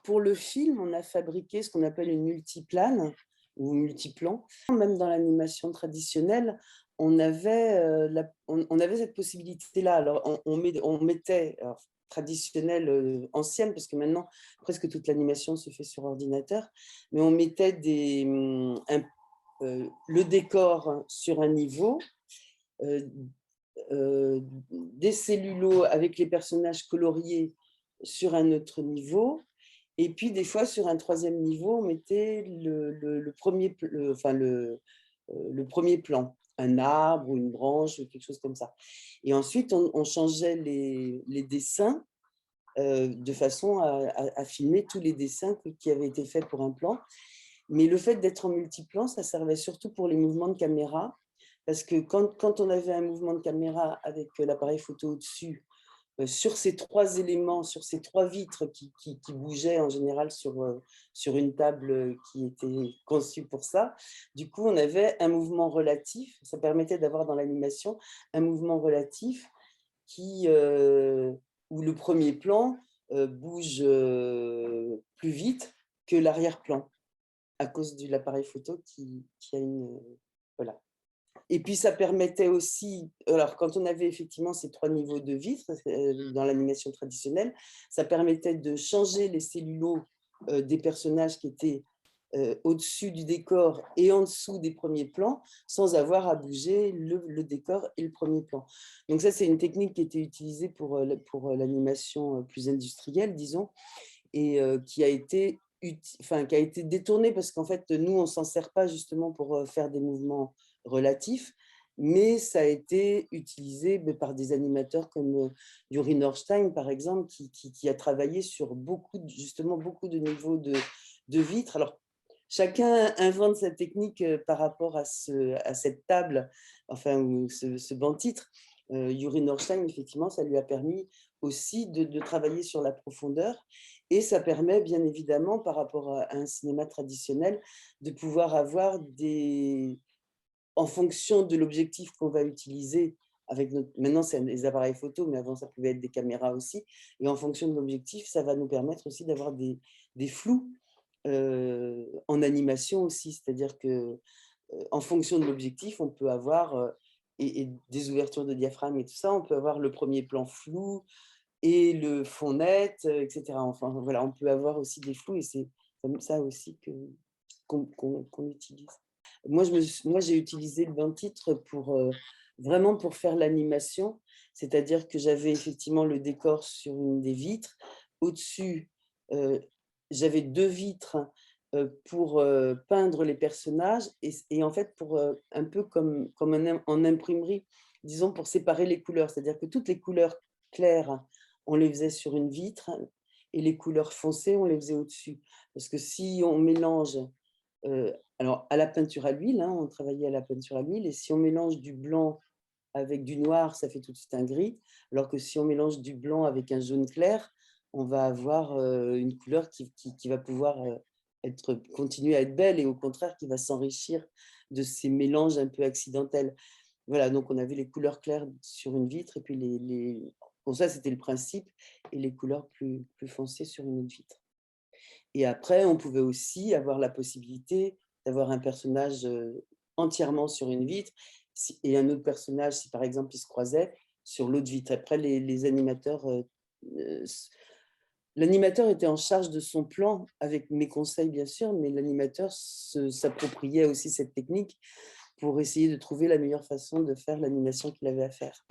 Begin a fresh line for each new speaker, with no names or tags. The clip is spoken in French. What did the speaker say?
pour le film, on a fabriqué ce qu'on appelle une multiplane ou multiplan. Même dans l'animation traditionnelle, on avait cette possibilité-là. Alors, on mettait, alors, traditionnelle, ancienne, parce que maintenant, presque toute l'animation se fait sur ordinateur, mais on mettait le décor sur un niveau, euh, des cellulos avec les personnages coloriés sur un autre niveau. Et puis, des fois, sur un troisième niveau, on mettait le premier plan, un arbre ou une branche ou quelque chose comme ça. Et ensuite, on changeait les dessins de façon à filmer tous les dessins qui avaient été faits pour un plan. Mais le fait d'être en multiplan, ça servait surtout pour les mouvements de caméra, parce que quand on avait un mouvement de caméra avec l'appareil photo au-dessus, sur ces trois éléments, sur ces trois vitres qui bougeaient en général sur une table qui était conçue pour ça, du coup, on avait un mouvement relatif. Ça permettait d'avoir dans l'animation un mouvement relatif où le premier plan bouge plus vite que l'arrière-plan à cause de l'appareil photo qui a une… voilà. Et puis, ça permettait aussi, alors quand on avait effectivement ces trois niveaux de vitres dans l'animation traditionnelle, ça permettait de changer les cellulos des personnages qui étaient au-dessus du décor et en dessous des premiers plans, sans avoir à bouger le décor et le premier plan. Donc ça, c'est une technique qui était utilisée pour l'animation plus industrielle, disons, et qui a été détournée parce qu'en fait, nous, on ne s'en sert pas justement pour faire des mouvements relatifs, mais ça a été utilisé par des animateurs comme Yuri Norstein, par exemple, qui a travaillé sur justement beaucoup de niveaux de vitres. Alors, chacun invente sa technique par rapport à cette table, enfin, ou ce banc-titre. Yuri Norstein, effectivement, ça lui a permis aussi de travailler sur la profondeur, et ça permet bien évidemment, par rapport à un cinéma traditionnel, de pouvoir avoir en fonction de l'objectif qu'on va utiliser, maintenant c'est des appareils photo, mais avant ça pouvait être des caméras aussi, et en fonction de l'objectif, ça va nous permettre aussi d'avoir des flous en animation aussi, c'est-à-dire que en fonction de l'objectif, on peut avoir, et des ouvertures de diaphragme et tout ça, on peut avoir le premier plan flou et le fond net, etc. Enfin, voilà, on peut avoir aussi des flous, et c'est comme ça aussi qu'on utilise. Moi, j'ai utilisé le banc titre vraiment pour faire l'animation, c'est-à-dire que j'avais effectivement le décor sur une des vitres. Au-dessus, j'avais deux vitres pour peindre les personnages, et en fait, un peu comme en imprimerie, disons, pour séparer les couleurs, c'est-à-dire que toutes les couleurs claires, on les faisait sur une vitre, et les couleurs foncées, on les faisait au-dessus. Parce que si on mélange, alors à la peinture à l'huile, on travaillait à la peinture à l'huile, et si on mélange du blanc avec du noir, ça fait tout de suite un gris, alors que si on mélange du blanc avec un jaune clair, on va avoir une couleur qui va pouvoir continuer à être belle, et au contraire qui va s'enrichir de ces mélanges un peu accidentels. Voilà, donc on avait les couleurs claires sur une vitre, et puis bon, ça c'était le principe, et les couleurs plus foncées sur une autre vitre. Et après, on pouvait aussi avoir la possibilité d'avoir un personnage entièrement sur une vitre, et un autre personnage, si par exemple ils se croisaient, sur l'autre vitre. Après, les animateurs, l'animateur était en charge de son plan, avec mes conseils bien sûr, mais l'animateur s'appropriait aussi cette technique pour essayer de trouver la meilleure façon de faire l'animation qu'il avait à faire.